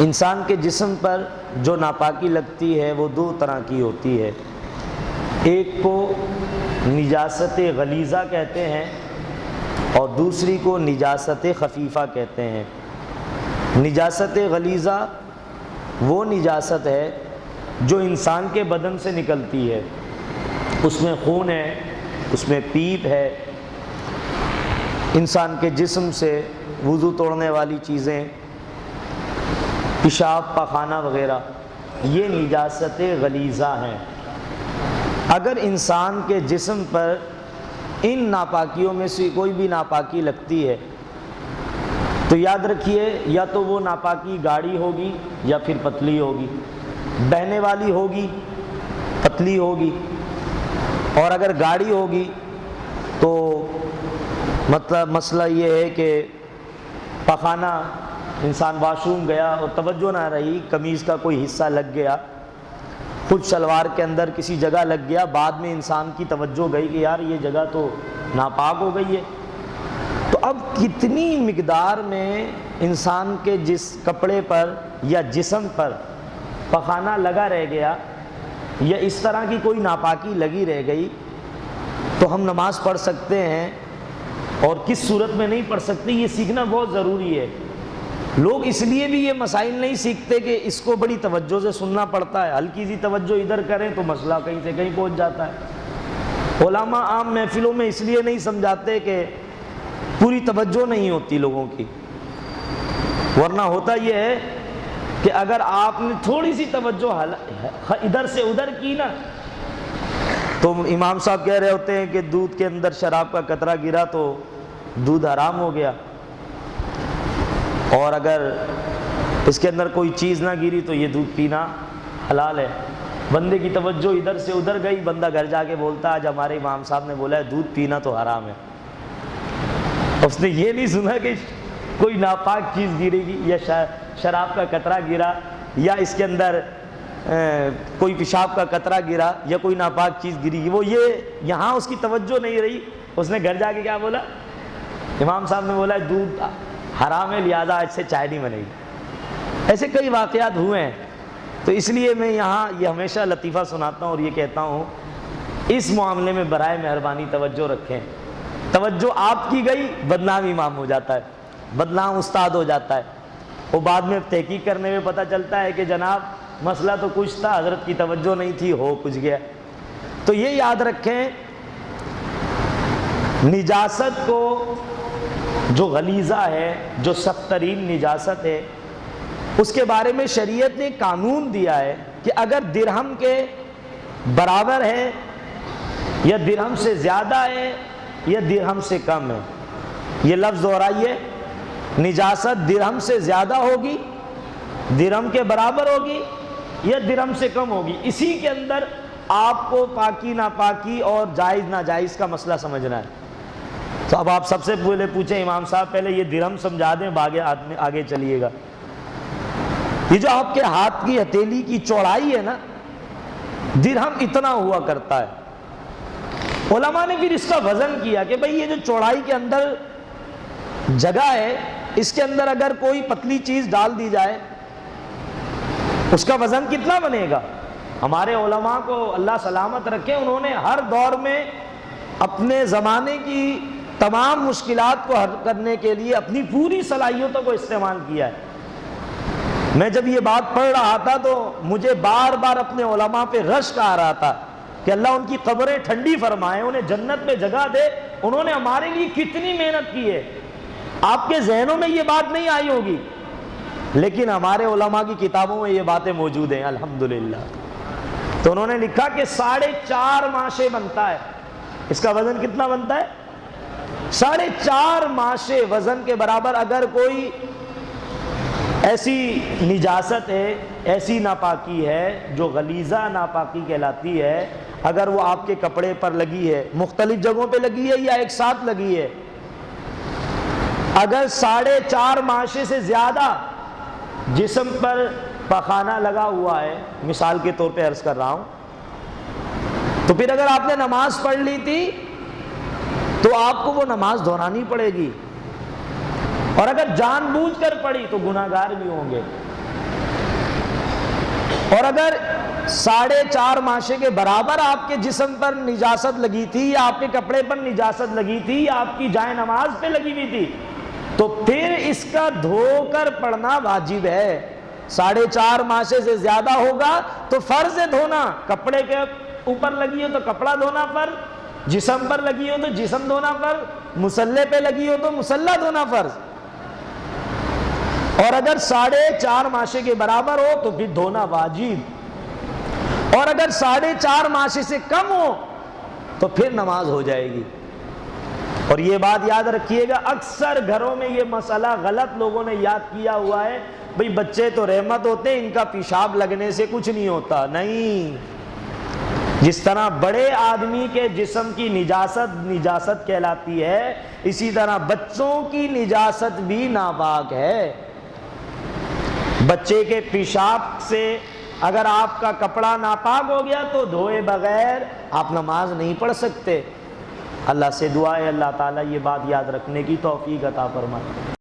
انسان کے جسم پر جو ناپاکی لگتی ہے وہ دو طرح کی ہوتی ہے، ایک کو نجاست غلیظہ کہتے ہیں اور دوسری کو نجاست خفیفہ کہتے ہیں۔ نجاست غلیظہ وہ نجاست ہے جو انسان کے بدن سے نکلتی ہے، اس میں خون ہے، اس میں پیپ ہے، انسان کے جسم سے وضو توڑنے والی چیزیں، پیشاب پاخانہ وغیرہ، یہ نجاست غلیظہ ہیں۔ اگر انسان کے جسم پر ان ناپاکیوں میں سے کوئی بھی ناپاکی لگتی ہے تو یاد رکھیے یا تو وہ ناپاکی گاڑی ہوگی یا پھر پتلی ہوگی، بہنے والی ہوگی، پتلی ہوگی، اور اگر گاڑی ہوگی تو مطلب مسئلہ یہ ہے کہ پخانہ، انسان واش روم گیا اور توجہ نہ رہی، قمیض کا کوئی حصہ لگ گیا، خود شلوار کے اندر کسی جگہ لگ گیا، بعد میں انسان کی توجہ گئی کہ یار یہ جگہ تو ناپاک ہو گئی ہے، تو اب کتنی مقدار میں انسان کے جس کپڑے پر یا جسم پر پخانہ لگا رہ گیا یا اس طرح کی کوئی ناپاکی لگی رہ گئی تو ہم نماز پڑھ سکتے ہیں اور کس صورت میں نہیں پڑھ سکتے، یہ سیکھنا بہت ضروری ہے۔ لوگ اس لیے بھی یہ مسائل نہیں سیکھتے کہ اس کو بڑی توجہ سے سننا پڑتا ہے، ہلکی سی توجہ ادھر کریں تو مسئلہ کہیں سے کہیں پہنچ جاتا ہے۔ علماء عام محفلوں میں اس لیے نہیں سمجھاتے کہ پوری توجہ نہیں ہوتی لوگوں کی، ورنہ ہوتا یہ ہے کہ اگر آپ نے تھوڑی سی توجہ ادھر سے ادھر کی نا تو امام صاحب کہہ رہے ہوتے ہیں کہ دودھ کے اندر شراب کا قطرہ گرا تو دودھ حرام ہو گیا، اور اگر اس کے اندر کوئی چیز نہ گری تو یہ دودھ پینا حلال ہے۔ بندے کی توجہ ادھر سے ادھر گئی، بندہ گھر جا کے بولتا آج ہمارے امام صاحب نے بولا ہے دودھ پینا تو حرام ہے، اس نے یہ نہیں سنا کہ کوئی ناپاک چیز گرے گی یا شراب کا قطرہ گرا یا اس کے اندر کوئی پیشاب کا قطرہ گرا یا کوئی ناپاک چیز گری، وہ یہ یہاں اس کی توجہ نہیں رہی، اس نے گھر جا کے کیا بولا، امام صاحب نے بولا دودھ حرام ہے لہذا آج سے چائے نہیں بنے گی۔ ایسے کئی واقعات ہوئے ہیں، تو اس لیے میں یہاں یہ ہمیشہ لطیفہ سناتا ہوں اور یہ کہتا ہوں اس معاملے میں برائے مہربانی توجہ رکھیں، توجہ آپ کی گئی بدنام امام ہو جاتا ہے، بدنام استاد ہو جاتا ہے، وہ بعد میں تحقیق کرنے میں پتہ چلتا ہے کہ جناب مسئلہ تو کچھ تھا، حضرت کی توجہ نہیں تھی، ہو کچھ گیا۔ تو یہ یاد رکھیں نجاست کو جو غلیظہ ہے، جو سخت ترین نجاست ہے، اس کے بارے میں شریعت نے قانون دیا ہے کہ اگر درہم کے برابر ہے یا درہم سے زیادہ ہے یا درہم سے کم ہے، یہ لفظ دہرائیے، نجاست درہم سے زیادہ ہوگی، درہم کے برابر ہوگی یا درہم سے کم ہوگی، اسی کے اندر آپ کو پاکی ناپاکی اور جائز ناجائز کا مسئلہ سمجھنا ہے۔ تو اب آپ سب سے پہلے پوچھیں امام صاحب پہلے یہ درہم سمجھا دیں، آگے چلیے گا۔ یہ جو آپ کے ہاتھ کی ہتھیلی کی چوڑائی ہے نا، درہم اتنا ہوا کرتا ہے۔ علماء نے پھر اس کا وزن کیا کہ بھئی یہ جو چوڑائی کے اندر جگہ ہے، اس کے اندر اگر کوئی پتلی چیز ڈال دی جائے اس کا وزن کتنا بنے گا؟ ہمارے علماء کو اللہ سلامت رکھے، انہوں نے ہر دور میں اپنے زمانے کی تمام مشکلات کو حل کرنے کے لیے اپنی پوری صلاحیتوں کو استعمال کیا ہے۔ میں جب یہ بات پڑھ رہا تھا تو مجھے بار بار اپنے علماء پہ رشک آ رہا تھا کہ اللہ ان کی قبریں ٹھنڈی فرمائے، انہیں جنت میں جگہ دے، انہوں نے ہمارے لیے کتنی محنت کی ہے۔ آپ کے ذہنوں میں یہ بات نہیں آئی ہوگی لیکن ہمارے علماء کی کتابوں میں یہ باتیں موجود ہیں الحمدللہ۔ تو انہوں نے لکھا کہ 4.5 ماشے بنتا ہے، اس کا وزن کتنا بنتا ہے؟ 4.5 ماشے وزن کے برابر اگر کوئی ایسی نجاست ہے، ایسی ناپاکی ہے جو غلیظہ ناپاکی کہلاتی ہے، اگر وہ آپ کے کپڑے پر لگی ہے، مختلف جگہوں پہ لگی ہے یا ایک ساتھ لگی ہے، اگر 4.5 ماشے سے زیادہ جسم پر پخانہ لگا ہوا ہے، مثال کے طور پہ عرض کر رہا ہوں، تو پھر اگر آپ نے نماز پڑھ لی تھی تو آپ کو وہ نماز دہرانی پڑے گی، اور اگر جان بوجھ کر پڑھی تو گناہگار بھی ہوں گے۔ اور اگر 4.5 ماشے کے برابر آپ کے جسم پر نجاست لگی تھی، یا آپ کے کپڑے پر نجاست لگی تھی، یا آپ کی جائے نماز پہ لگی ہوئی تھی، تو پھر اس کا دھو کر پڑھنا واجب ہے۔ 4.5 ماشے سے زیادہ ہوگا تو فرض ہے دھونا۔ کپڑے کے اوپر لگی ہو تو کپڑا دھونا فرض، جسم پر لگی ہو تو جسم دھونا فرض، مصلے پہ لگی ہو تو مصلہ دھونا فرض۔ اور اگر 4.5 ماشے کے برابر ہو تو پھر دھونا واجب، اور اگر 4.5 ماشے سے کم ہو تو پھر نماز ہو جائے گی۔ اور یہ بات یاد رکھیے گا، اکثر گھروں میں یہ مسئلہ غلط لوگوں نے یاد کیا ہوا ہے، بھئی بچے تو رحمت ہوتے ہیں، ان کا پیشاب لگنے سے کچھ نہیں ہوتا۔ نہیں، جس طرح بڑے آدمی کے جسم کی نجاست کہلاتی ہے، اسی طرح بچوں کی نجاست بھی ناپاک ہے۔ بچے کے پیشاب سے اگر آپ کا کپڑا ناپاک ہو گیا تو دھوئے بغیر آپ نماز نہیں پڑھ سکتے۔ اللہ سے دعا ہے اللہ تعالیٰ یہ بات یاد رکھنے کی توفیق عطا فرمائے۔